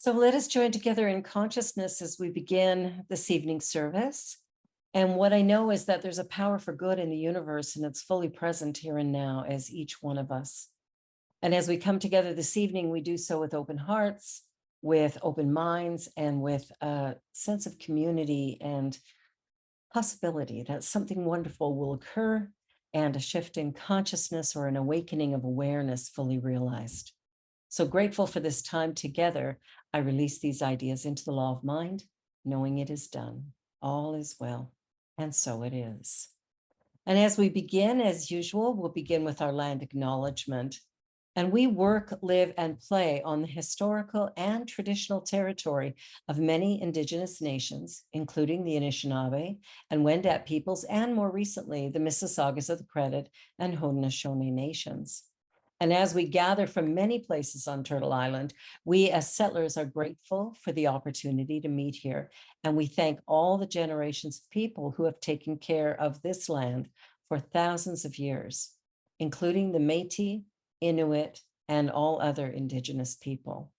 So let us join together in consciousness as we begin this evening's service. And what I know is that there's a power for good in the universe, and it's fully present here and now as each one of us. And as we come together this evening, we do so with open hearts, with open minds, and with a sense of community and possibility that something wonderful will occur and a shift in consciousness or an awakening of awareness fully realized. So grateful for this time together, I release these ideas into the law of mind, knowing it is done. All is well, and so it is. And as we begin, as usual, we'll begin with our land acknowledgement. And we work, live, and play on the historical and traditional territory of many Indigenous nations, including the Anishinaabe and Wendat peoples, and more recently, the Mississaugas of the Credit and Haudenosaunee nations. And as we gather from many places on Turtle Island, we as settlers are grateful for the opportunity to meet here. And we thank all the generations of people who have taken care of this land for thousands of years, including the Métis, Inuit, and all other Indigenous people.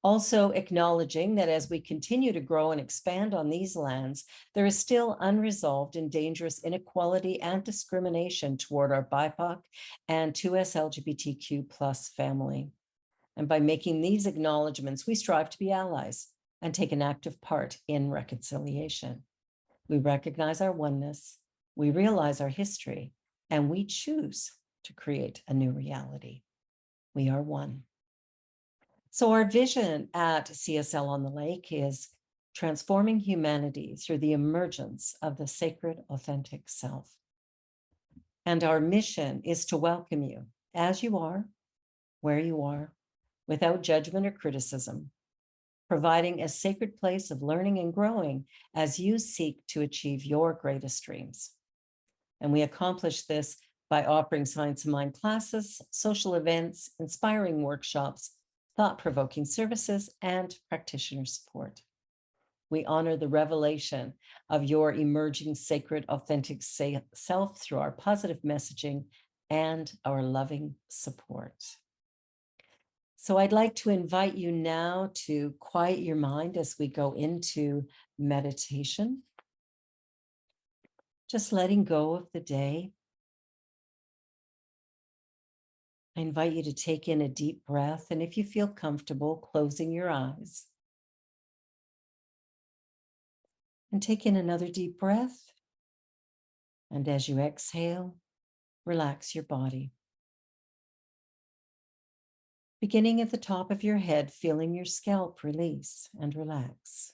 Also acknowledging that as we continue to grow and expand on these lands, there is still unresolved and dangerous inequality and discrimination toward our BIPOC and 2S LGBTQ plus family. And by making these acknowledgements, we strive to be allies and take an active part in reconciliation. We recognize our oneness, we realize our history, and we choose to create a new reality. We are one. So our vision at CSL on the Lake is transforming humanity through the emergence of the sacred, authentic self. And our mission is to welcome you as you are, where you are, without judgment or criticism, providing a sacred place of learning and growing as you seek to achieve your greatest dreams. And we accomplish this by offering Science of Mind classes, social events, inspiring workshops, thought-provoking services, and practitioner support. We honor the revelation of your emerging sacred, authentic self through our positive messaging and our loving support. So I'd like to invite you now to quiet your mind as we go into meditation. Just letting go of the day. I invite you to take in a deep breath, and if you feel comfortable, closing your eyes. And take in another deep breath. And as you exhale, relax your body. Beginning at the top of your head, feeling your scalp release and relax.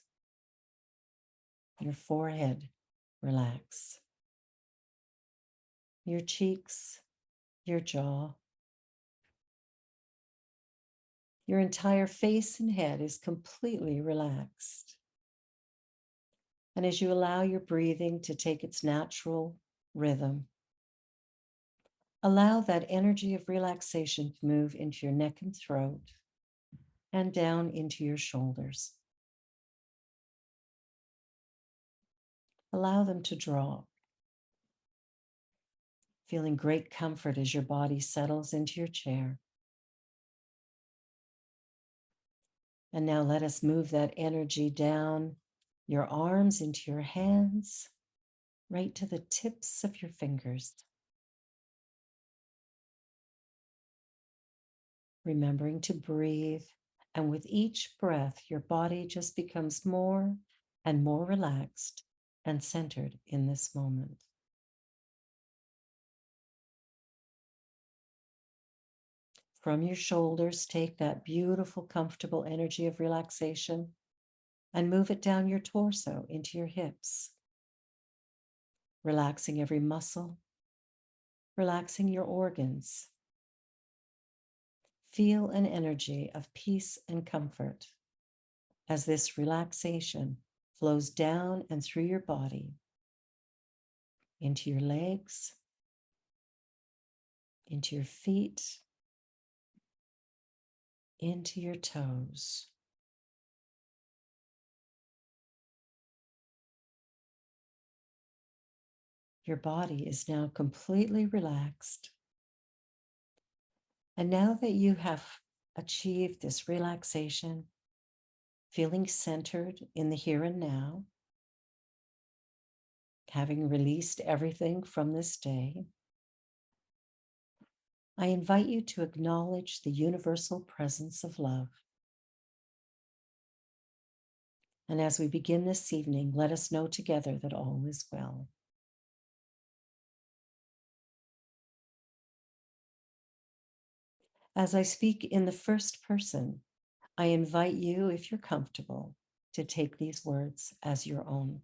Your forehead, relax. Your cheeks, your jaw. Your entire face and head is completely relaxed. And as you allow your breathing to take its natural rhythm, allow that energy of relaxation to move into your neck and throat and down into your shoulders. Allow them to drop, feeling great comfort as your body settles into your chair. And now let us move that energy down your arms into your hands, right to the tips of your fingers. Remembering to breathe, and with each breath, your body just becomes more and more relaxed and centered in this moment. From your shoulders, take that beautiful, comfortable energy of relaxation and move it down your torso into your hips, relaxing every muscle, relaxing your organs. Feel an energy of peace and comfort as this relaxation flows down and through your body, into your legs, into your feet, into your toes. Your body is now completely relaxed. And now that you have achieved this relaxation, feeling centered in the here and now, having released everything from this day, I invite you to acknowledge the universal presence of love. And as we begin this evening, let us know together that all is well. As I speak in the first person, I invite you, if you're comfortable, to take these words as your own.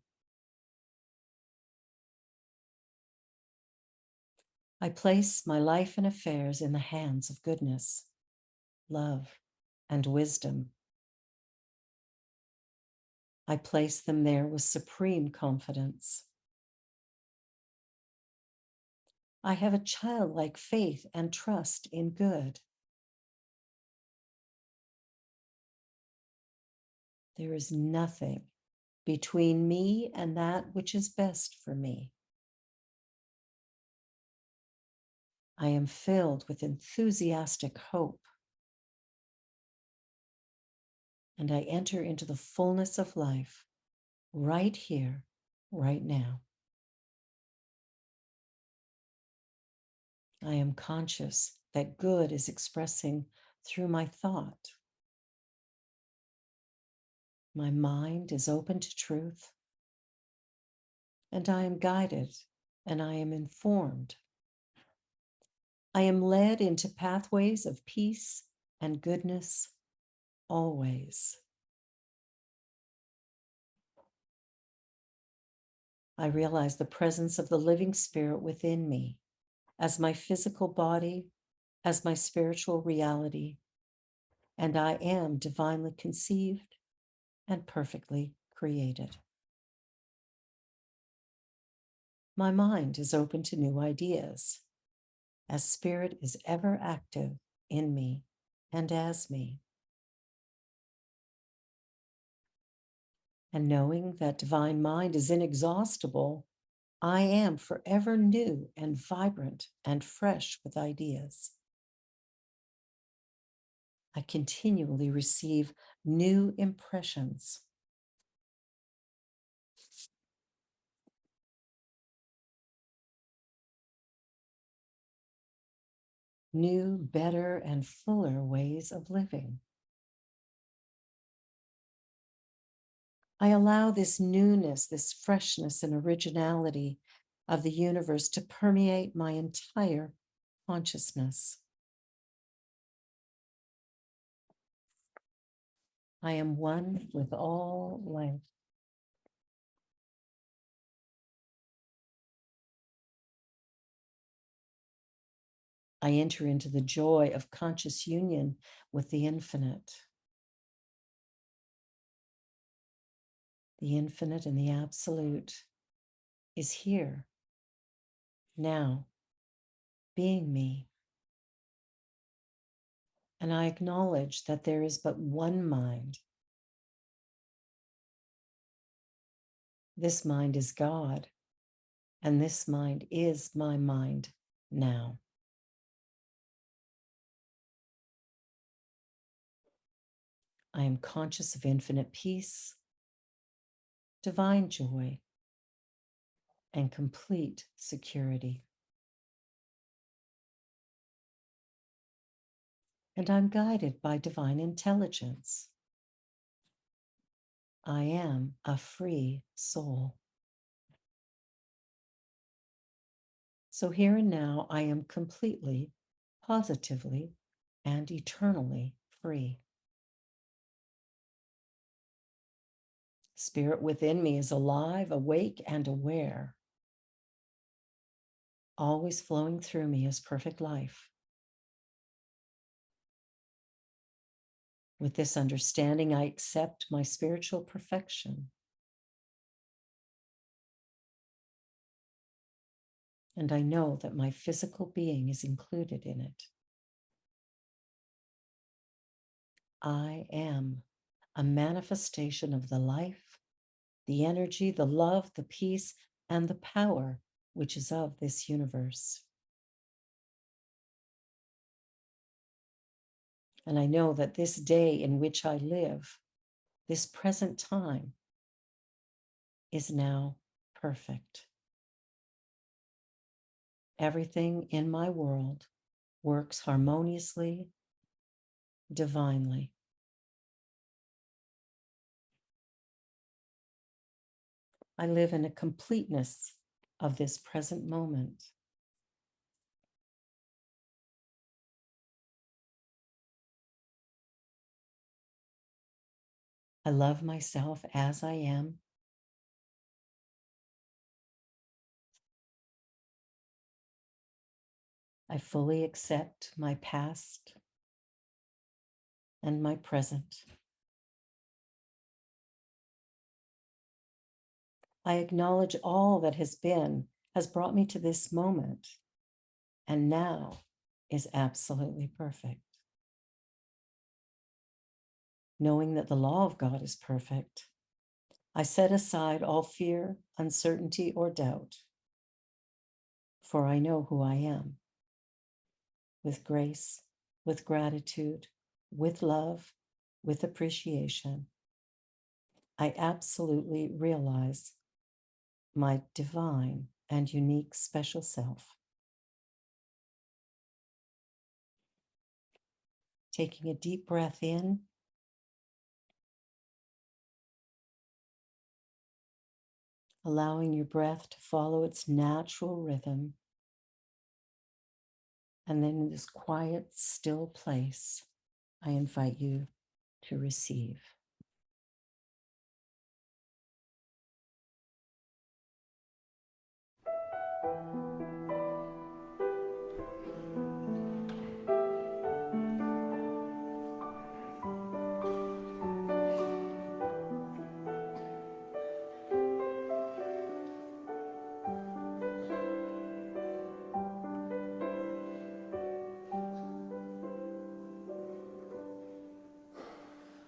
I place my life and affairs in the hands of goodness, love, and wisdom. I place them there with supreme confidence. I have a childlike faith and trust in good. There is nothing between me and that which is best for me. I am filled with enthusiastic hope, and I enter into the fullness of life right here, right now. I am conscious that good is expressing through my thought. My mind is open to truth, and I am guided and I am informed. I am led into pathways of peace and goodness always. I realize the presence of the living spirit within me as my physical body, as my spiritual reality, and I am divinely conceived and perfectly created. My mind is open to new ideas, as spirit is ever active in me and as me. And knowing that divine mind is inexhaustible, I am forever new and vibrant and fresh with ideas. I continually receive new impressions. New, better, and fuller ways of living. I allow this newness, this freshness and originality of the universe to permeate my entire consciousness. I am one with all life. I enter into the joy of conscious union with the infinite. The infinite and the absolute is here, now, being me. And I acknowledge that there is but one mind. This mind is God, and this mind is my mind now. I am conscious of infinite peace, divine joy, and complete security. And I'm guided by divine intelligence. I am a free soul. So here and now, I am completely, positively, and eternally free. Spirit within me is alive, awake, and aware. Always flowing through me is perfect life. With this understanding, I accept my spiritual perfection. And I know that my physical being is included in it. I am a manifestation of the life, the energy, the love, the peace, and the power which is of this universe. And I know that this day in which I live This present time is now perfect. Everything in my world works harmoniously, divinely. I live in a completeness of this present moment. I love myself as I am. I fully accept my past and my present. I acknowledge all that has been, has brought me to this moment, and now is absolutely perfect. Knowing that the law of God is perfect, I set aside all fear, uncertainty, or doubt, for I know who I am. With grace, with gratitude, with love, with appreciation, I absolutely realize my divine and unique special self. Taking a deep breath in, allowing your breath to follow its natural rhythm. And then in this quiet, still place, I invite you to receive.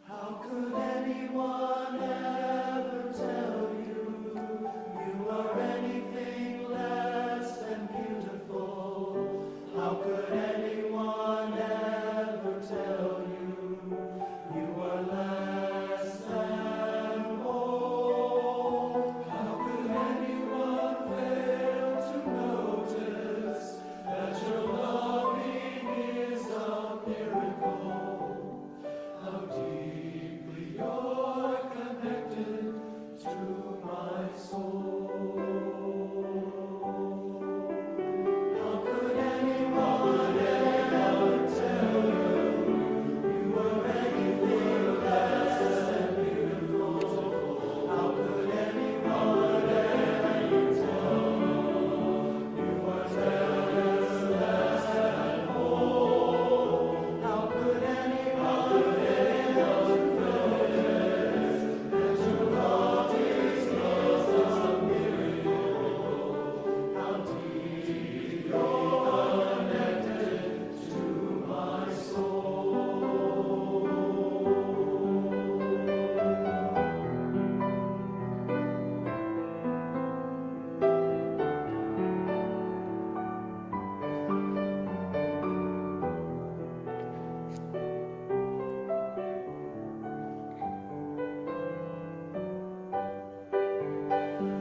How could anyone ever tell you you are anything less than beautiful? How could anyone ever tell you you are less than whole? How could anyone fail to notice that your loving is a miracle? How deeply you're connected to my soul. How could anyone ever tell you you were anything less than beautiful? How could anyone ever tell you were less than whole? How could anyone fail to notice that your love is a miracle? How deeply you're connected to my soul.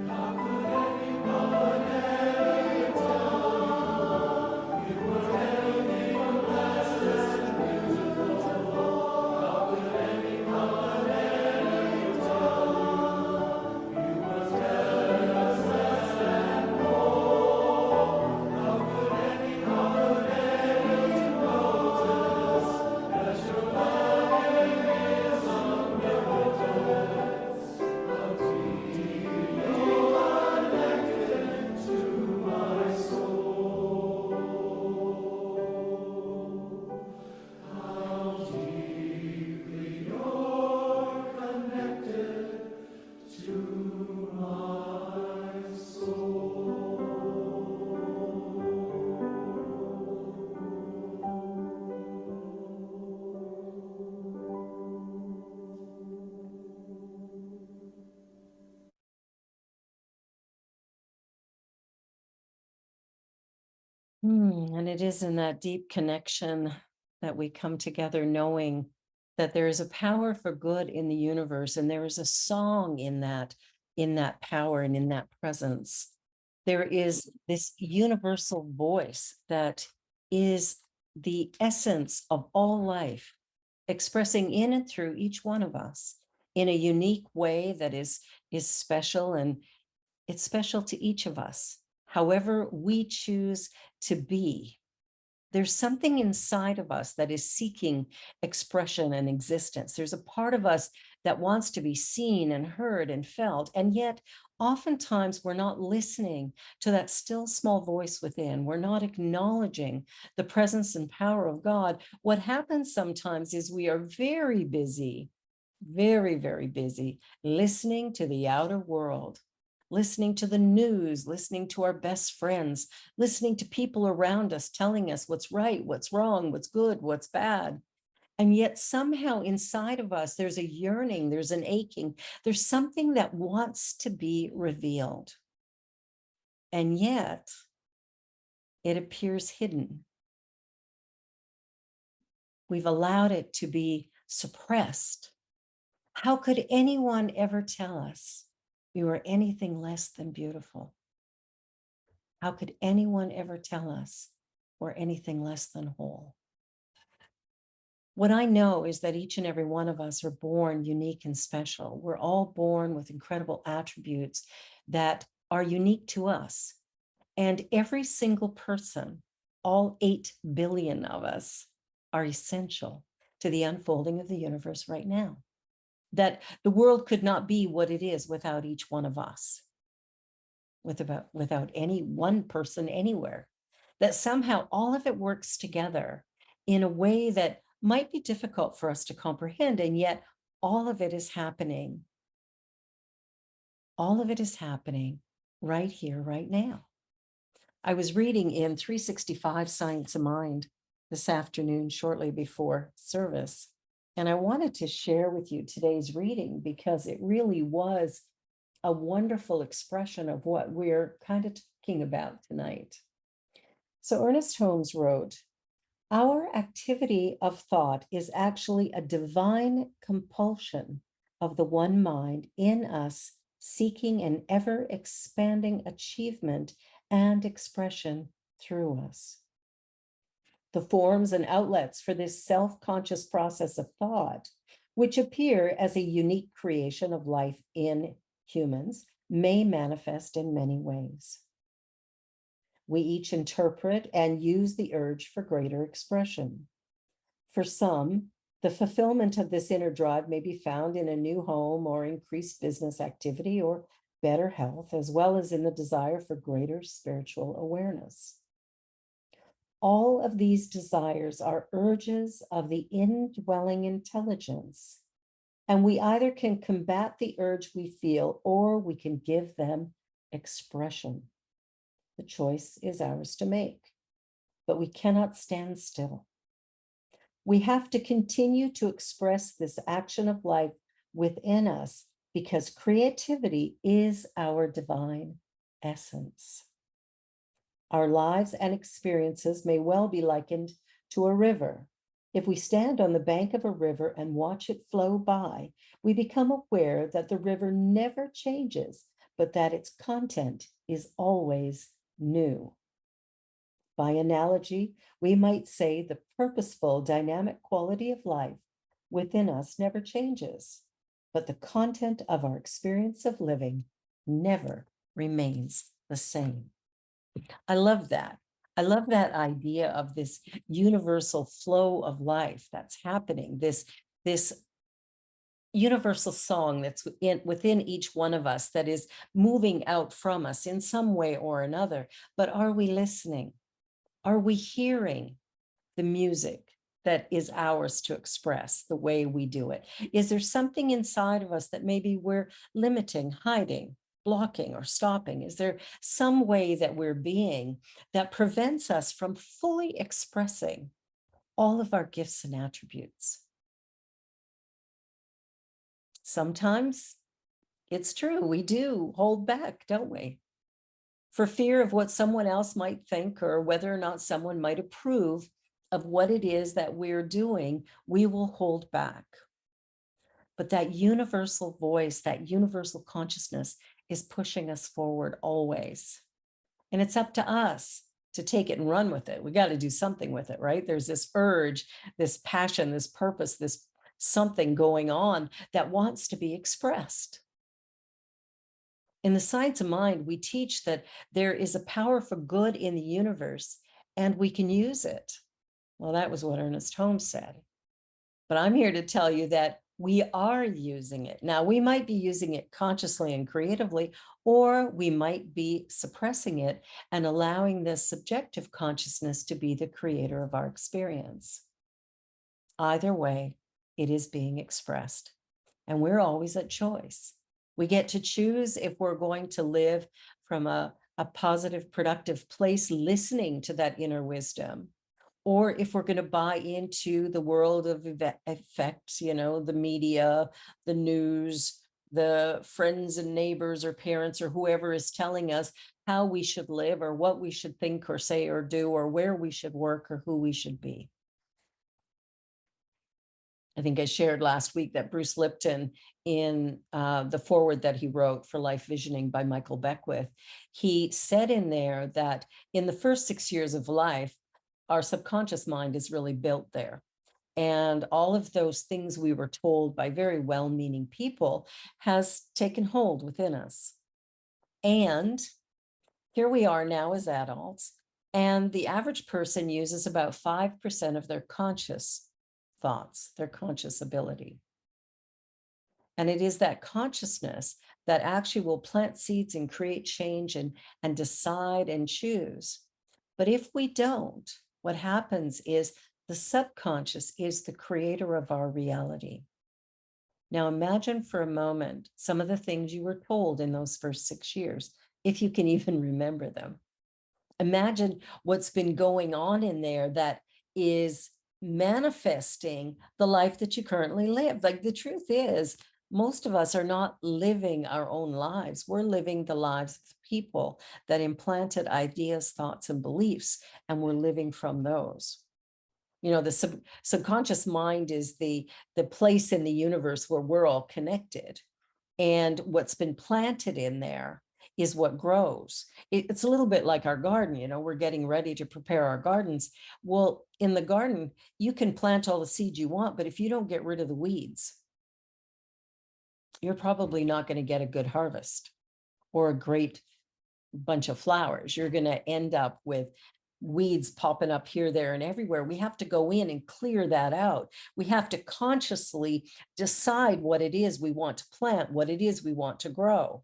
How could anyone ever tell you were anything less than beautiful? How could anyone ever tell you were less than whole? How could anyone ever notice that your loving is a miracle? How deeply you're connected to my soul. How deeply you're connected to my soul. And it is in that deep connection that we come together knowing that there is a power for good in the universe, and there is a song in that power and in that presence. There is this universal voice that is the essence of all life, expressing in and through each one of us in a unique way that is special, and it's special to each of us, however we choose to be. There's something inside of us that is seeking expression and existence. There's a part of us that wants to be seen and heard and felt, and yet oftentimes we're not listening to that still small voice within. We're not acknowledging the presence and power of God. What happens sometimes is we are very busy, very, very busy listening to the outer world, listening to the news, listening to our best friends, listening to people around us telling us what's right, what's wrong, what's good, what's bad. And yet somehow inside of us, there's a yearning, there's an aching, there's something that wants to be revealed. And yet it appears hidden. We've allowed it to be suppressed. How could anyone ever tell us we were anything less than beautiful? How could anyone ever tell us we're anything less than whole? What I know is that each and every one of us are born unique and special. We're all born with incredible attributes that are unique to us. And every single person, all 8 billion of us, are essential to the unfolding of the universe right now. That the world could not be what it is without each one of us, without any one person anywhere. That somehow all of it works together in a way that might be difficult for us to comprehend, and yet all of it is happening. All of it is happening right here, right now. I was reading in 365 Science of Mind this afternoon, shortly before service, and I wanted to share with you today's reading because it really was a wonderful expression of what we're kind of talking about tonight. So Ernest Holmes wrote, "Our activity of thought is actually a divine compulsion of the one mind in us, seeking an ever expanding achievement and expression through us. The forms and outlets for this self-conscious process of thought, which appear as a unique creation of life in humans, may manifest in many ways. We each interpret and use the urge for greater expression. For some, the fulfillment of this inner drive may be found in a new home or increased business activity or better health, as well as in the desire for greater spiritual awareness. All of these desires are urges of the indwelling intelligence, and we either can combat the urge we feel or we can give them expression. The choice is ours to make, but we cannot stand still. We have to continue to express this action of life within us because creativity is our divine essence. Our lives and experiences may well be likened to a river. If we stand on the bank of a river and watch it flow by, we become aware that the river never changes, but that its content is always new. By analogy, we might say the purposeful, dynamic quality of life within us never changes, but the content of our experience of living never remains the same. I love that. I love that idea of this universal flow of life that's happening, this universal song that's within each one of us that is moving out from us in some way or another. But are we listening? Are we hearing the music that is ours to express the way we do it? Is there something inside of us that maybe we're limiting, hiding, blocking, or stopping? Is there some way that we're being that prevents us from fully expressing all of our gifts and attributes? Sometimes it's true, we do hold back, don't we? For fear of what someone else might think or whether or not someone might approve of what it is that we're doing, we will hold back. But that universal voice, that universal consciousness is pushing us forward always. And it's up to us to take it and run with it. We got to do something with it, right? There's this urge, this passion, this purpose, this something going on that wants to be expressed. In the science of mind, we teach that there is a power for good in the universe and we can use it. Well, that was what Ernest Holmes said. But I'm here to tell you that we are using it. Now, we might be using it consciously and creatively, or we might be suppressing it and allowing this subjective consciousness to be the creator of our experience. Either way, it is being expressed, and we're always at choice. We get to choose if we're going to live from a positive, productive place, listening to that inner wisdom, or if we're going to buy into the world of effects, the media, the news, the friends and neighbors or parents or whoever is telling us how we should live or what we should think or say or do or where we should work or who we should be. I think I shared last week that Bruce Lipton, in the foreword that he wrote for Life Visioning by Michael Beckwith, he said in there that in the first 6 years of life, our subconscious mind is really built there. And all of those things we were told by very well-meaning people has taken hold within us. And here we are now as adults, and the average person uses about 5% of their conscious thoughts, their conscious ability. And it is that consciousness that actually will plant seeds and create change and decide and choose. But if we don't, what happens is the subconscious is the creator of our reality. Now imagine for a moment some of the things you were told in those first 6 years, if you can even remember them. Imagine what's been going on in there that is manifesting the life that you currently live. Like, the truth is, most of us are not living our own lives. We're living the lives of people that implanted ideas, thoughts, and beliefs, and we're living from those. The subconscious mind is the place in the universe where we're all connected. And what's been planted in there is what grows. It's a little bit like our garden. We're getting ready to prepare our gardens. Well, in the garden, you can plant all the seeds you want, but if you don't get rid of the weeds, you're probably not going to get a good harvest or a great bunch of flowers. You're going to end up with weeds popping up here, there, and everywhere. We have to go in and clear that out. We have to consciously decide what it is we want to plant, what it is we want to grow.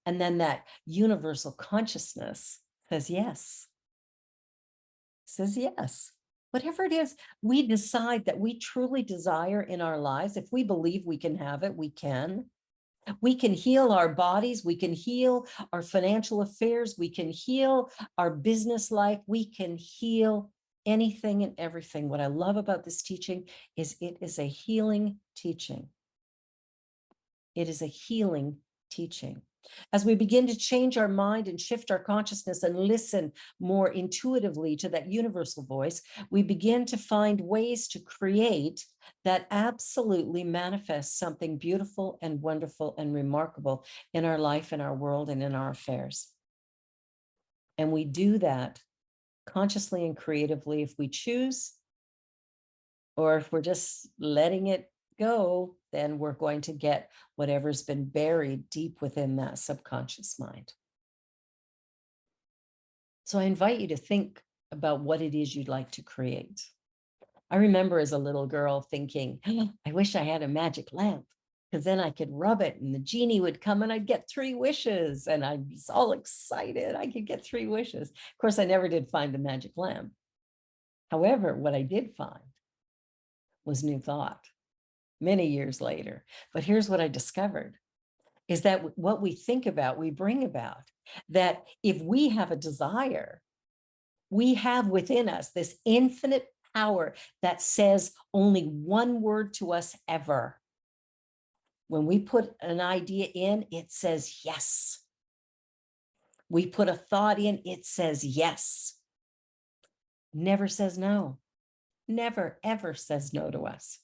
And then that universal consciousness says yes. Says yes. Whatever it is we decide that we truly desire in our lives, if we believe we can have it, we can. We can heal our bodies. We can heal our financial affairs. We can heal our business life. We can heal anything and everything. What I love about this teaching is it is a healing teaching. It is a healing teaching. As we begin to change our mind and shift our consciousness and listen more intuitively to that universal voice, we begin to find ways to create that absolutely manifests something beautiful and wonderful and remarkable in our life, in our world, and in our affairs. And we do that consciously and creatively if we choose, or if we're just letting it go, then we're going to get whatever's been buried deep within that subconscious mind. So I invite you to think about what it is you'd like to create. I remember as a little girl thinking, I wish I had a magic lamp, because then I could rub it and the genie would come and I'd get 3 wishes. And I was all excited. I could get 3 wishes. Of course, I never did find the magic lamp. However, what I did find was New Thought many years later. But here's what I discovered, is that what we think about, we bring about. That if we have a desire, we have within us this infinite power that says only one word to us ever. When we put an idea in, it says yes. We put a thought in, it says yes. never says no, never, ever says no to us.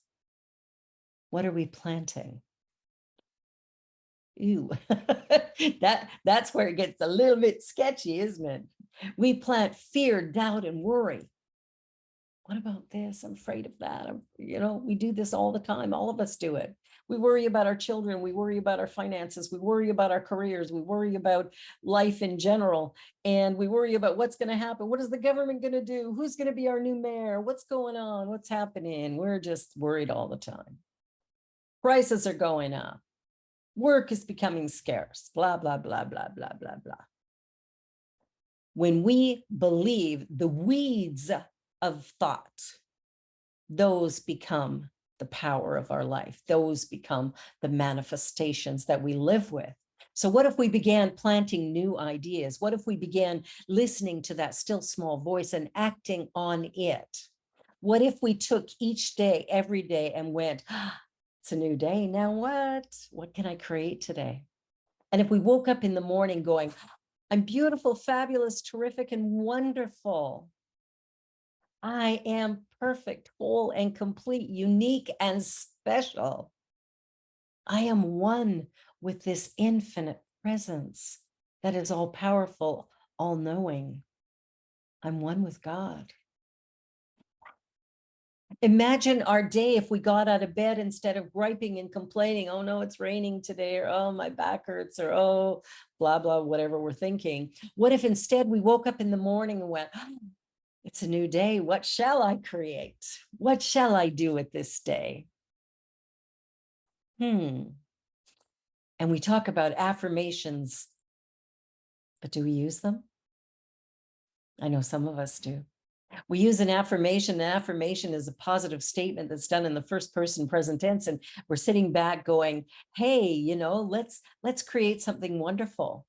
What are we planting? Ew, that's where it gets a little bit sketchy, isn't it? We plant fear, doubt, and worry. What about this? I'm afraid of that. We do this all the time. All of us do it. We worry about our children. We worry about our finances. We worry about our careers. We worry about life in general. And we worry about what's going to happen. What is the government going to do? Who's going to be our new mayor? What's going on? What's happening? We're just worried all the time. Prices are going up. Work is becoming scarce. Blah, blah, blah, blah, blah, blah, blah. When we believe the weeds of thought, those become the power of our life. Those become the manifestations that we live with. So what if we began planting new ideas? What if we began listening to that still small voice and acting on it? What if we took each day, every day, and went, it's a new day. Now what? What can I create today? And if we woke up in the morning going, I'm beautiful, fabulous, terrific, and wonderful. I am perfect, whole, and complete, unique, and special. I am one with this infinite presence that is all powerful, all knowing. I'm one with God. Imagine our day if we got out of bed instead of griping and complaining, oh no, it's raining today, or oh, my back hurts, or oh, blah, blah, whatever we're thinking. What if instead we woke up in the morning and went, oh, it's a new day. What shall I create? What shall I do with this day? And we talk about affirmations, but do we use them? I know some of us do. We use an affirmation. An affirmation is a positive statement that's done in the first person present tense. And we're sitting back going, hey, let's create something wonderful.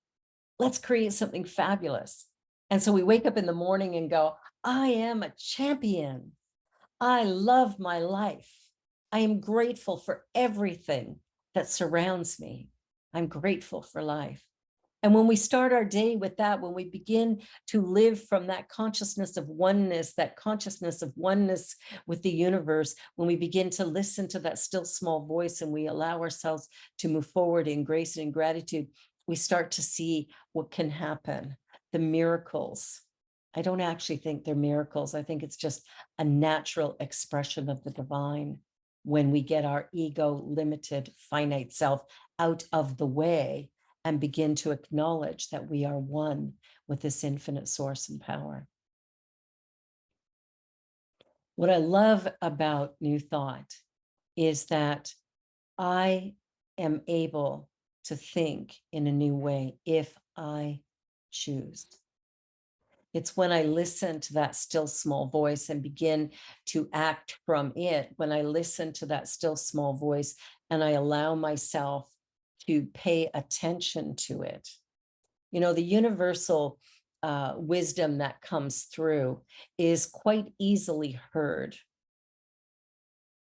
Let's create something fabulous. And so we wake up in the morning and go, I am a champion. I love my life. I am grateful for everything that surrounds me. I'm grateful for life. And when we start our day with that, when we begin to live from that consciousness of oneness, that consciousness of oneness with the universe, when we begin to listen to that still small voice and we allow ourselves to move forward in grace and in gratitude, we start to see what can happen, the miracles. I don't actually think they're miracles. I think it's just a natural expression of the divine when we get our ego limited finite self out of the way and begin to acknowledge that we are one with this infinite source and power. What I love about New Thought is that I am able to think in a new way if I choose. It's when I listen to that still small voice and begin to act from it, when I listen to that still small voice and I allow myself to pay attention to it. The universal wisdom that comes through is quite easily heard,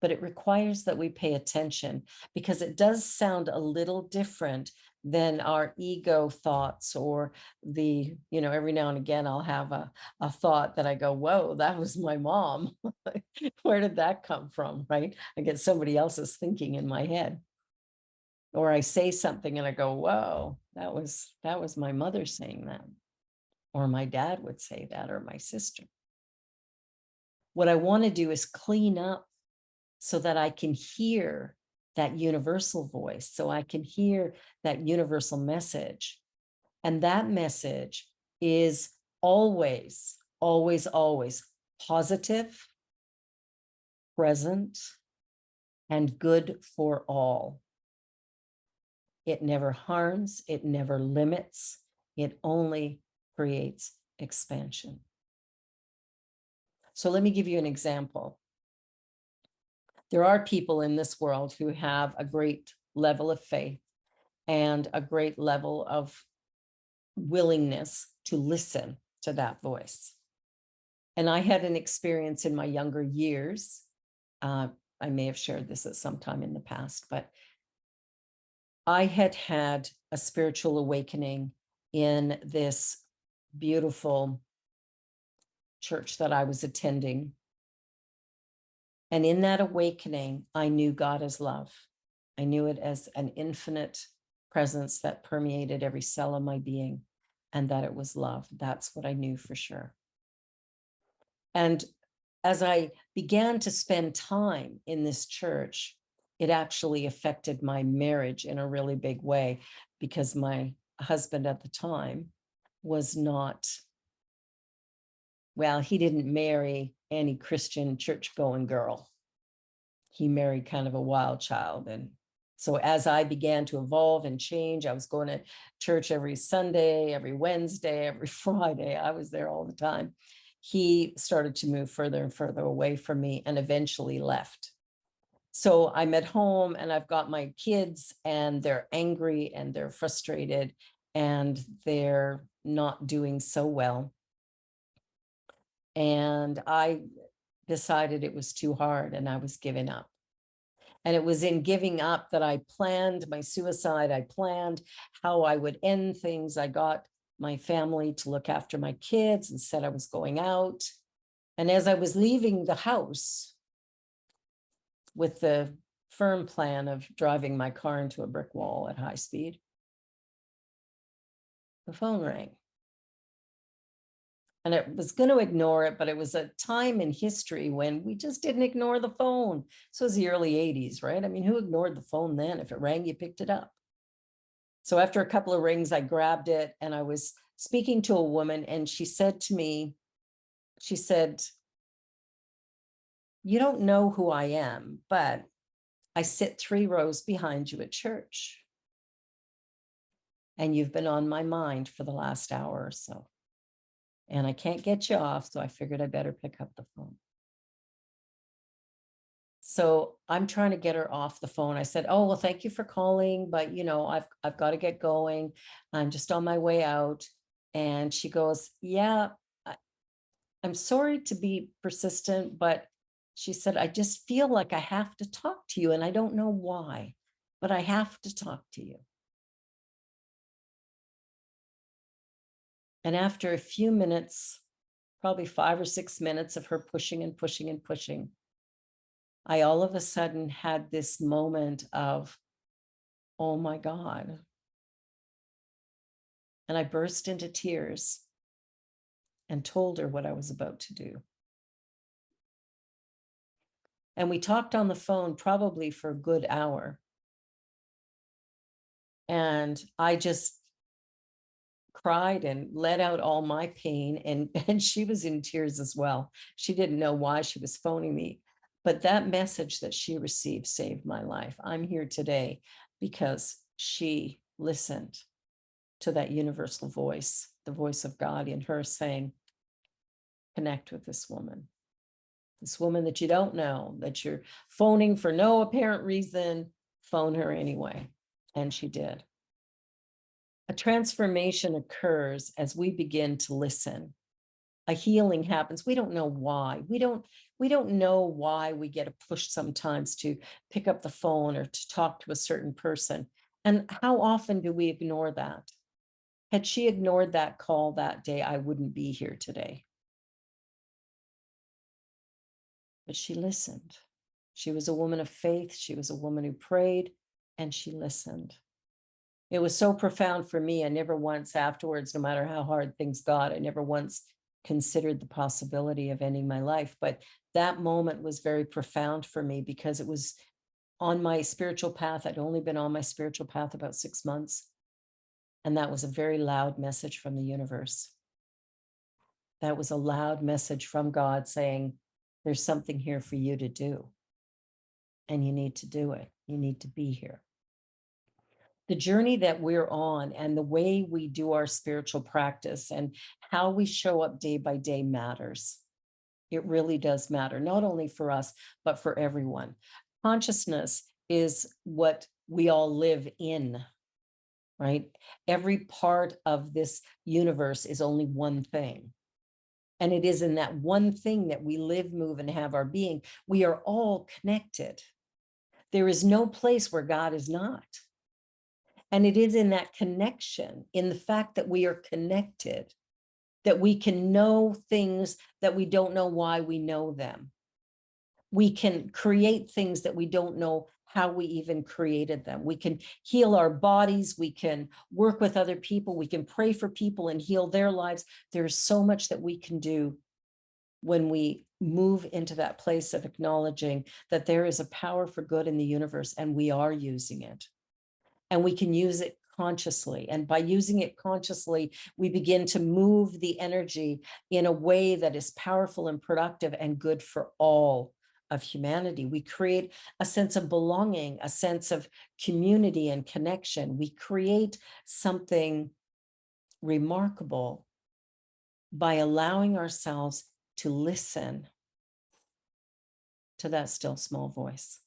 but it requires that we pay attention because it does sound a little different than our ego thoughts or every now and again I'll have a thought that I go, whoa, that was my mom. Where did that come from, right? I get somebody else's thinking in my head. Or I say something and I go, whoa, that was my mother saying that. Or my dad would say that, or my sister. What I want to do is clean up so that I can hear that universal voice, so I can hear that universal message. And that message is always, always, always positive, present, and good for all. It never harms, it never limits, it only creates expansion. So let me give you an example. There are people in this world who have a great level of faith and a great level of willingness to listen to that voice. And I had an experience in my younger years. I may have shared this at some time in the past, but I had had a spiritual awakening in this beautiful church that I was attending. And in that awakening, I knew God as love. I knew it as an infinite presence that permeated every cell of my being, and that it was love. That's what I knew for sure. And as I began to spend time in this church, it actually affected my marriage in a really big way, because my husband at the time was not, well, he didn't marry any Christian church-going girl. He married kind of a wild child. And so as I began to evolve and change, I was going to church every Sunday, every Wednesday, every Friday. I was there all the time. He started to move further and further away from me and eventually left. So I'm at home and I've got my kids and they're angry and they're frustrated and they're not doing so well. And I decided it was too hard and I was giving up. And it was in giving up that I planned my suicide. I planned how I would end things. I got my family to look after my kids and said I was going out. And as I was leaving the house with the firm plan of driving my car into a brick wall at high speed, the phone rang. And I was going to ignore it, but it was a time in history when we just didn't ignore the phone. So it was the early 80s, right? I mean, who ignored the phone then? If it rang, you picked it up. So after a couple of rings, I grabbed it and I was speaking to a woman and she said to me, she said, "You don't know who I am, but I sit 3 rows behind you at church. And you've been on my mind for the last hour or so. And I can't get you off, so I figured I better pick up the phone." So I'm trying to get her off the phone. I said, "Oh, well, thank you for calling, but I've got to get going. I'm just on my way out." And she goes, "Yeah, I- I'm sorry to be persistent, but," she said, "I just feel like I have to talk to you and I don't know why, but I have to talk to you." And after a few minutes, probably 5 or 6 minutes of her pushing and pushing and pushing, I all of a sudden had this moment of, oh my God. And I burst into tears and told her what I was about to do. And we talked on the phone probably for a good hour. And I just cried and let out all my pain. And she was in tears as well. She didn't know why she was phoning me. But that message that she received saved my life. I'm here today because she listened to that universal voice, the voice of God in her saying, "Connect with this woman that you don't know, that you're phoning for no apparent reason, phone her anyway." And she did. A transformation occurs as we begin to listen. A healing happens. We don't know why. We don't know why we get a push sometimes to pick up the phone or to talk to a certain person. And how often do we ignore that? Had she ignored that call that day, I wouldn't be here today. But she listened. She was a woman of faith. She was a woman who prayed and she listened. It was so profound for me. I never once afterwards, no matter how hard things got, I never once considered the possibility of ending my life. But that moment was very profound for me because it was on my spiritual path. I'd only been on my spiritual path about 6 months. And that was a very loud message from the universe. That was a loud message from God saying, there's something here for you to do. And you need to do it. You need to be here. The journey that we're on and the way we do our spiritual practice and how we show up day by day matters. It really does matter, not only for us, but for everyone. Consciousness is what we all live in, right? Every part of this universe is only one thing. And it is in that one thing that we live, move, and have our being. We are all connected. There is no place where God is not. And it is in that connection, in the fact that we are connected, that we can know things that we don't know why we know them. We can create things that we don't know how we even created them. We can heal our bodies. We can work with other people. We can pray for people and heal their lives. There's so much that we can do when we move into that place of acknowledging that there is a power for good in the universe and we are using it. And we can use it consciously. And by using it consciously, we begin to move the energy in a way that is powerful and productive and good for all of humanity. We create a sense of belonging, a sense of community and connection. We create something remarkable by allowing ourselves to listen to that still small voice.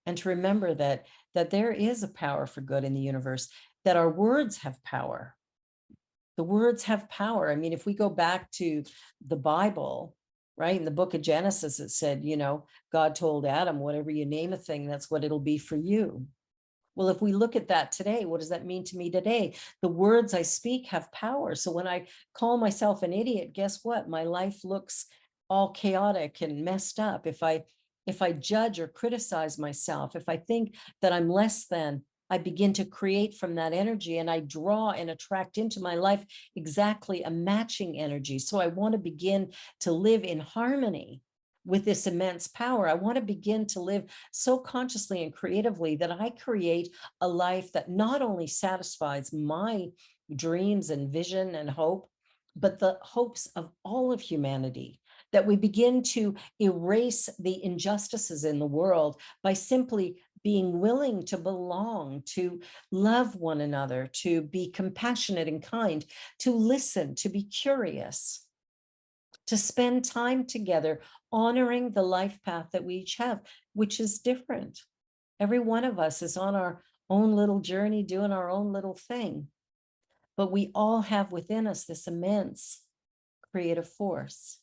And to remember that there is a power for good in the universe, that our words have power. The words have power. I mean, if we go back to the Bible, right, in the book of Genesis, it said, God told Adam, whatever you name a thing, that's what it'll be for you. Well, if we look at that today, what does that mean to me today? The words I speak have power. So when I call myself an idiot, guess what? My life looks all chaotic and messed up. If I judge or criticize myself, if I think that I'm less than, I begin to create from that energy, and I draw and attract into my life exactly a matching energy. So I want to begin to live in harmony with this immense power. I want to begin to live so consciously and creatively that I create a life that not only satisfies my dreams and vision and hope, but the hopes of all of humanity, that we begin to erase the injustices in the world by simply being willing to belong, to love one another, to be compassionate and kind, to listen, to be curious, to spend time together, honoring the life path that we each have, which is different. Every one of us is on our own little journey, doing our own little thing. But we all have within us this immense creative force.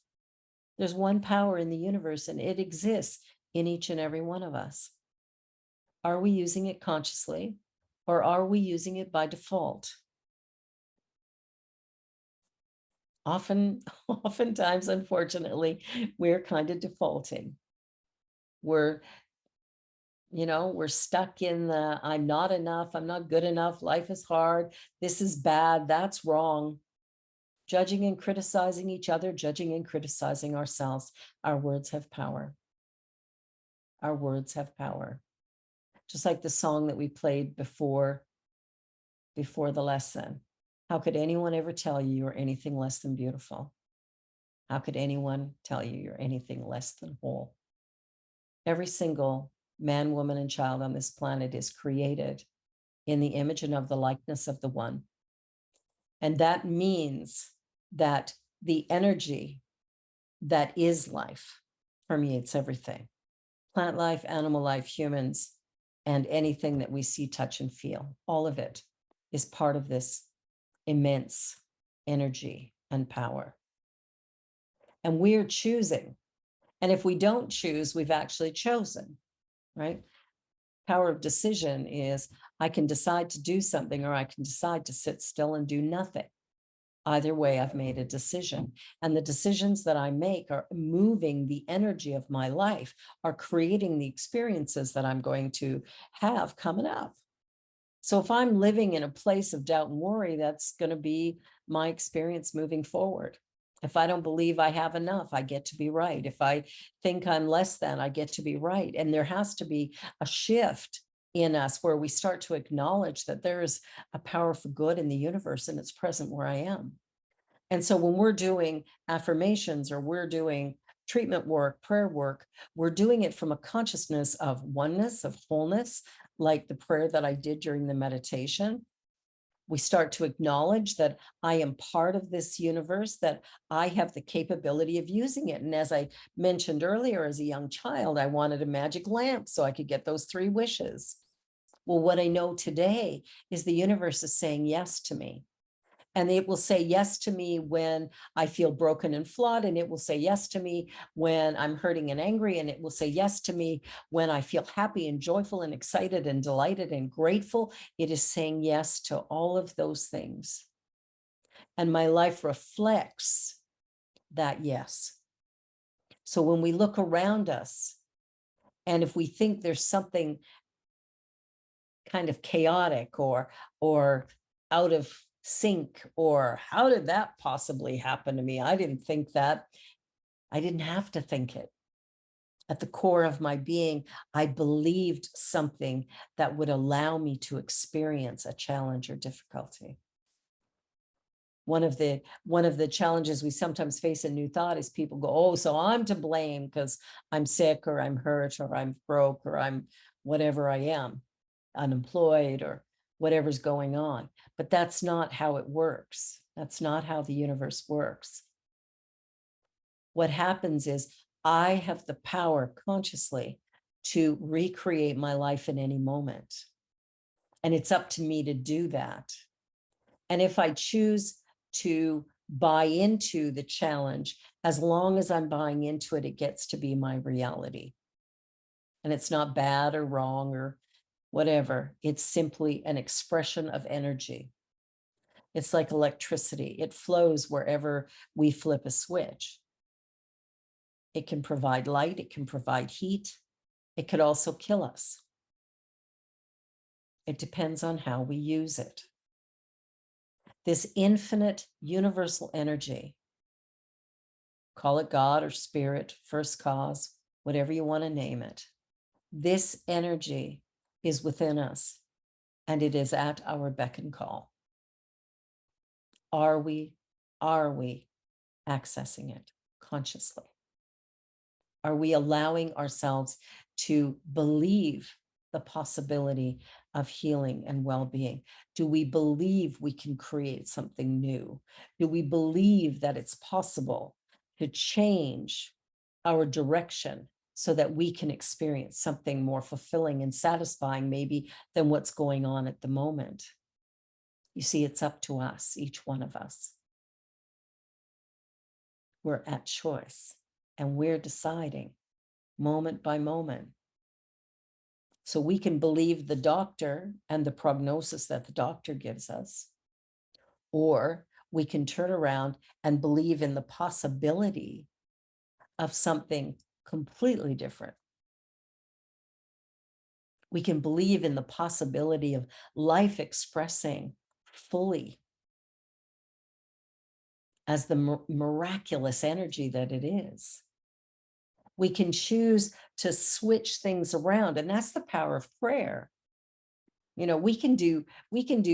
There's one power in the universe, and it exists in each and every one of us. Are we using it consciously, or are we using it by default? Oftentimes, unfortunately, we're kind of defaulting. We're stuck in the I'm not enough, I'm not good enough, life is hard, this is bad, that's wrong. Judging and criticizing each other, judging and criticizing ourselves. Our words have power. Our words have power. Just like the song that we played before the lesson. How could anyone ever tell you you're anything less than beautiful? How could anyone tell you you're anything less than whole? Every single man, woman, and child on this planet is created in the image and of the likeness of the One. And that means that the energy that is life permeates everything. Plant life, animal life, humans, and anything that we see, touch, and feel. All of it is part of this immense energy and power. And we're choosing. And if we don't choose, we've actually chosen, right? Power of decision is I can decide to do something, or I can decide to sit still and do nothing. Either way, I've made a decision. And the decisions that I make are moving the energy of my life, are creating the experiences that I'm going to have coming up. So if I'm living in a place of doubt and worry, that's going to be my experience moving forward. If I don't believe I have enough, I get to be right. If I think I'm less than, I get to be right. And there has to be a shift in us where we start to acknowledge that there is a power for good in the universe and it's present where I am. And so when we're doing affirmations or we're doing treatment work, prayer work, we're doing it from a consciousness of oneness, of wholeness, like the prayer that I did during the meditation. We start to acknowledge that I am part of this universe, that I have the capability of using it. And as I mentioned earlier, as a young child, I wanted a magic lamp so I could get those 3 wishes. Well, what I know today is the universe is saying yes to me. And it will say yes to me when I feel broken and flawed. And it will say yes to me when I'm hurting and angry. And it will say yes to me when I feel happy and joyful and excited and delighted and grateful. It is saying yes to all of those things. And my life reflects that yes. So when we look around us, and if we think there's something kind of chaotic or out of sync, or how did that possibly happen to me? I didn't think that. I didn't have to think it. At the core of my being, I believed something that would allow me to experience a challenge or difficulty. One of the challenges we sometimes face in New Thought is people go, oh, so I'm to blame because I'm sick or I'm hurt or I'm broke or I'm whatever I am, unemployed or whatever's going on. But that's not how it works. That's not how the universe works. What happens is I have the power consciously to recreate my life in any moment. And it's up to me to do that. And if I choose to buy into the challenge, as long as I'm buying into it, it gets to be my reality. And it's not bad or wrong or whatever. It's simply an expression of energy. It's like electricity. It flows wherever we flip a switch. It can provide light. It can provide heat. It could also kill us. It depends on how we use it. This infinite universal energy, call it God or spirit, first cause, whatever you want to name it. This energy is within us and it is at our beck and call. Are we accessing it consciously? Are we allowing ourselves to believe the possibility of healing and well-being? Do we believe we can create something new? Do we believe that it's possible to change our direction so that we can experience something more fulfilling and satisfying maybe than what's going on at the moment? You see, it's up to us, each one of us. We're at choice and we're deciding moment by moment. So we can believe the doctor and the prognosis that the doctor gives us, or we can turn around and believe in the possibility of something completely different. We can believe in the possibility of life expressing fully as the miraculous energy that it is. We can choose to switch things around, and that's the power of prayer. You know, we can do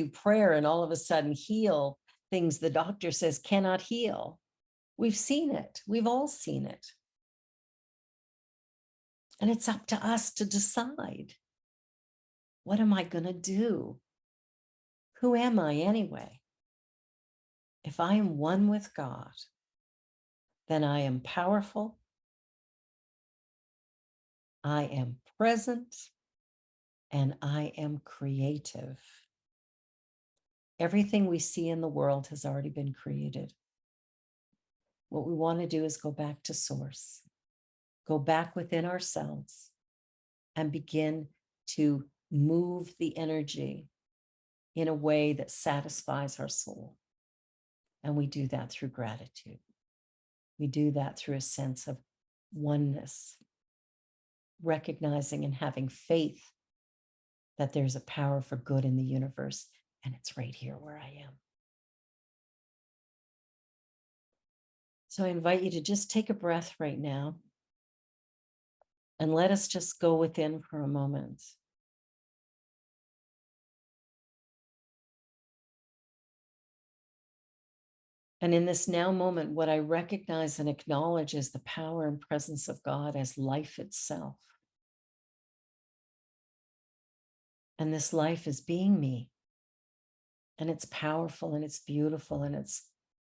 prayer and all of a sudden heal things the doctor says cannot heal. We've seen it. We've all seen it. And it's up to us to decide, what am I going to do? Who am I anyway? If I am one with God, then I am powerful. I am present and I am creative. Everything we see in the world has already been created. What we want to do is go back to source, go back within ourselves and begin to move the energy in a way that satisfies our soul. And we do that through gratitude. We do that through a sense of oneness, recognizing and having faith that there's a power for good in the universe, and it's right here where I am. So I invite you to just take a breath right now and let us just go within for a moment. And in this now moment, what I recognize and acknowledge is the power and presence of God as life itself. And this life is being me. And it's powerful and it's beautiful and it's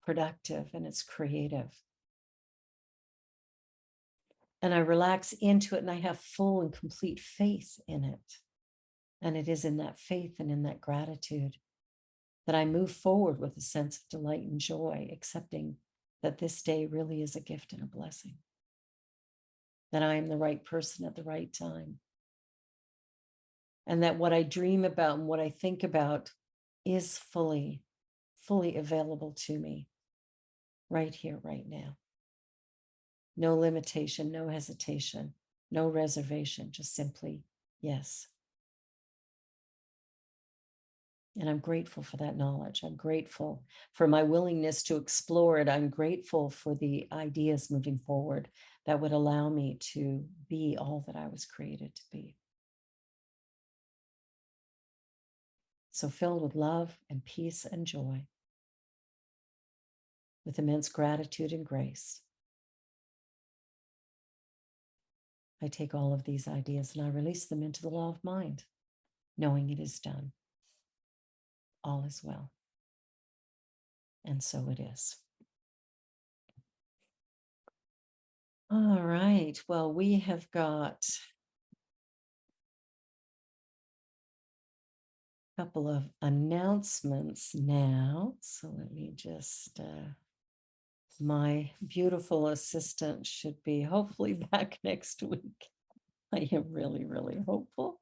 productive and it's creative. And I relax into it and I have full and complete faith in it. And it is in that faith and in that gratitude that I move forward with a sense of delight and joy, accepting that this day really is a gift and a blessing, that I am the right person at the right time, and that what I dream about and what I think about is fully fully available to me right here, right now. No limitation, no hesitation, no reservation, just simply yes. And I'm grateful for that knowledge. I'm grateful for my willingness to explore it. I'm grateful for the ideas moving forward that would allow me to be all that I was created to be. So filled with love and peace and joy, with immense gratitude and grace, I take all of these ideas and I release them into the law of mind, knowing it is done. All is well. And so it is. All right. Well, we have got a couple of announcements now. So let me just, my beautiful assistant should be hopefully back next week. I am really, really hopeful.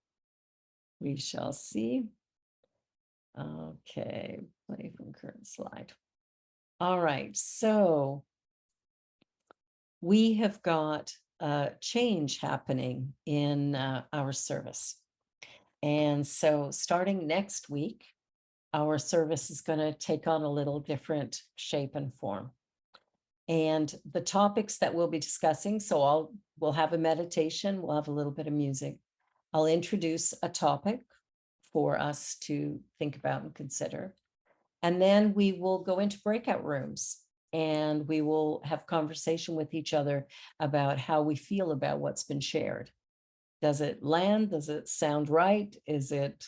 We shall see. Okay, play from current slide. All right, so we have got a change happening in our service. And so starting next week, our service is going to take on a little different shape and form. And the topics that we'll be discussing, so we'll have a meditation, we'll have a little bit of music. I'll introduce a topic for us to think about and consider. And then we will go into breakout rooms and we will have conversation with each other about how we feel about what's been shared. Does it land? Does it sound right? Is it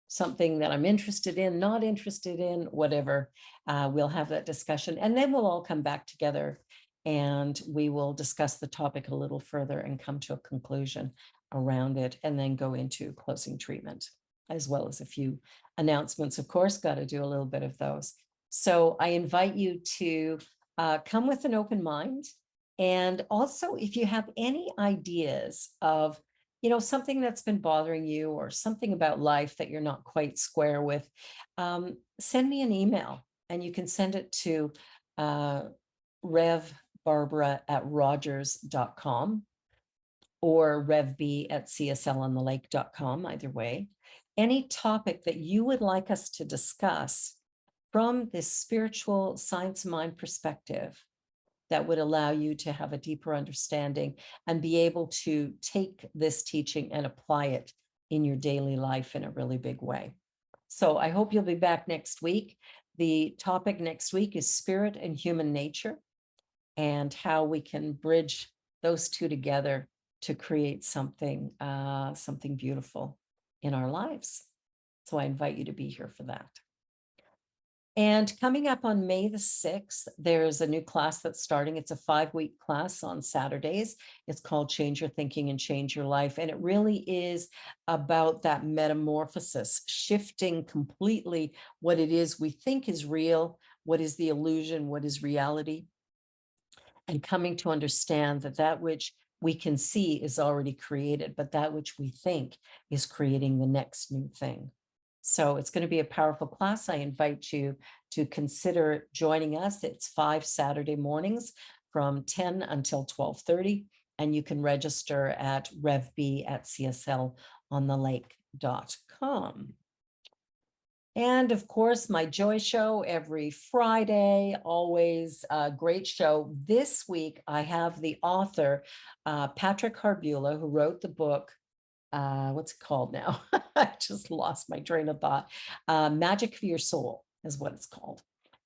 something that I'm interested in, not interested in, whatever? We'll have that discussion and then we'll all come back together and we will discuss the topic a little further and come to a conclusion around it and then go into closing treatment, as well as a few announcements. Of course, got to do a little bit of those. So I invite you to come with an open mind. And also, if you have any ideas of, something that's been bothering you or something about life that you're not quite square with, send me an email and you can send it to revbarbara@rogers.com or revb@cslonthelake.com, either way. Any topic that you would like us to discuss from this spiritual science of mind perspective that would allow you to have a deeper understanding and be able to take this teaching and apply it in your daily life in a really big way. So I hope you'll be back next week. The topic next week is spirit and human nature and how we can bridge those two together to create something beautiful in our lives. So I invite you to be here for that. And coming up on May the 6th, there's a new class that's starting. It's a 5-week class on Saturdays. It's called Change Your Thinking and Change Your Life. And it really is about that metamorphosis, shifting completely what it is we think is real, what is the illusion, what is reality, and coming to understand that that which we can see is already created, but that which we think is creating the next new thing. So it's going to be a powerful class. I invite you to consider joining us. It's 5 Saturday mornings from 10 until 12:30, and you can register at revb@cslonthelake.com. And of course, my Joy Show every Friday, always a great show. This week, I have the author, Patrick Harbula, who wrote the book, what's it called now? I just lost my train of thought. Magic for Your Soul is what it's called.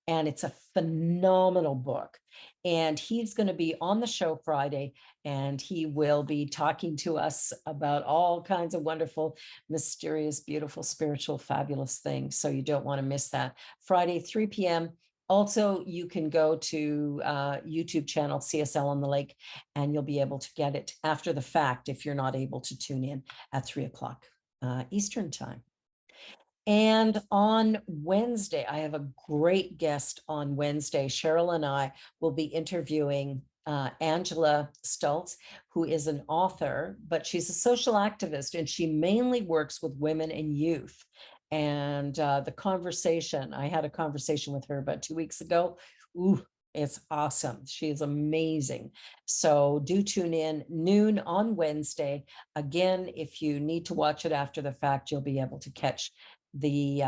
And it's a phenomenal book. And he's going to be on the show Friday, and he will be talking to us about all kinds of wonderful, mysterious, beautiful, spiritual, fabulous things. So you don't want to miss that. Friday, 3 p.m. Also, you can go to YouTube channel CSL on the Lake, and you'll be able to get it after the fact if you're not able to tune in at 3 o'clock Eastern time. And on Wednesday, I have a great guest on Wednesday. Cheryl and I will be interviewing Angela Stultz, who is an author, but she's a social activist, and she mainly works with women and youth. And the conversation, I had a conversation with her about 2 weeks ago. Ooh, it's awesome. She is amazing. So do tune in noon on Wednesday. Again, if you need to watch it after the fact, you'll be able to catch the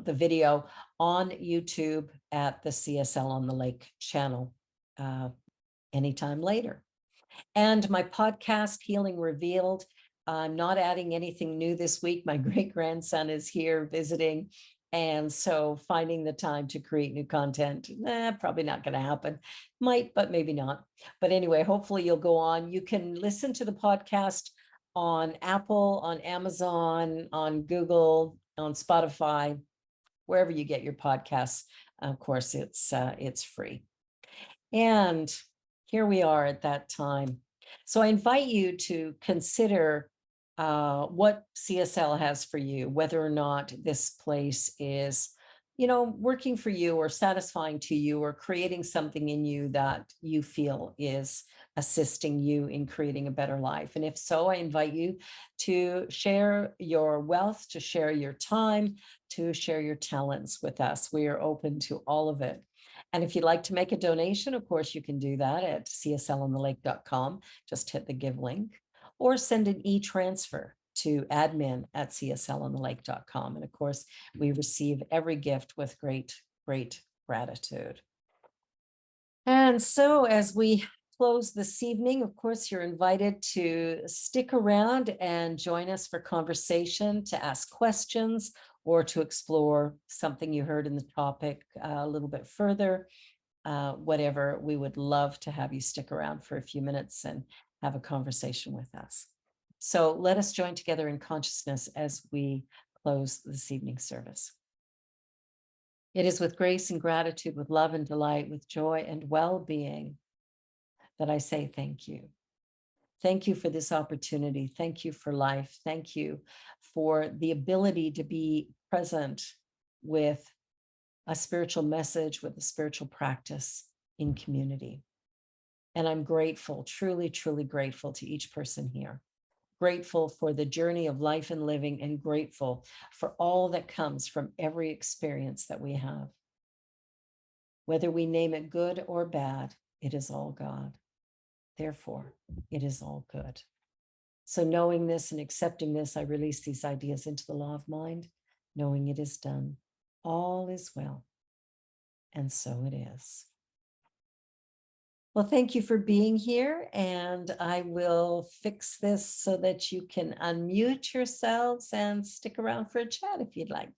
video on YouTube at the CSL on the Lake channel anytime later. And my podcast, Healing Revealed, I'm not adding anything new this week. My great grandson is here visiting. And so finding the time to create new content, probably not going to happen. Might, but maybe not. But anyway, hopefully you'll go on. You can listen to the podcast on Apple, on Amazon, on Google, on Spotify, wherever you get your podcasts. Of course, it's free. And here we are at that time. So I invite you to consider what CSL has for you, whether or not this place is, working for you or satisfying to you or creating something in you that you feel is assisting you in creating a better life. And if so, I invite you to share your wealth, to share your time, to share your talents with us. We are open to all of it. And if you'd like to make a donation, of course, you can do that at cslonthelake.com. Just hit the give link or send an e-transfer to admin@cslonthelake.com. And of course, we receive every gift with great, great gratitude. And so as we close this evening, of course, you're invited to stick around and join us for conversation, to ask questions, or to explore something you heard in the topic a little bit further. Whatever, we would love to have you stick around for a few minutes and have a conversation with us. So let us join together in consciousness as we close this evening service. It is with grace and gratitude, with love and delight, with joy and well-being that I say thank you. Thank you for this opportunity. Thank you for life. Thank you for the ability to be present with a spiritual message, with a spiritual practice in community. And I'm grateful, truly, truly grateful to each person here. Grateful for the journey of life and living, and grateful for all that comes from every experience that we have. Whether we name it good or bad, it is all God. Therefore, it is all good. So knowing this and accepting this, I release these ideas into the law of mind, knowing it is done. All is well. And so it is. Well, thank you for being here, and I will fix this so that you can unmute yourselves and stick around for a chat if you'd like.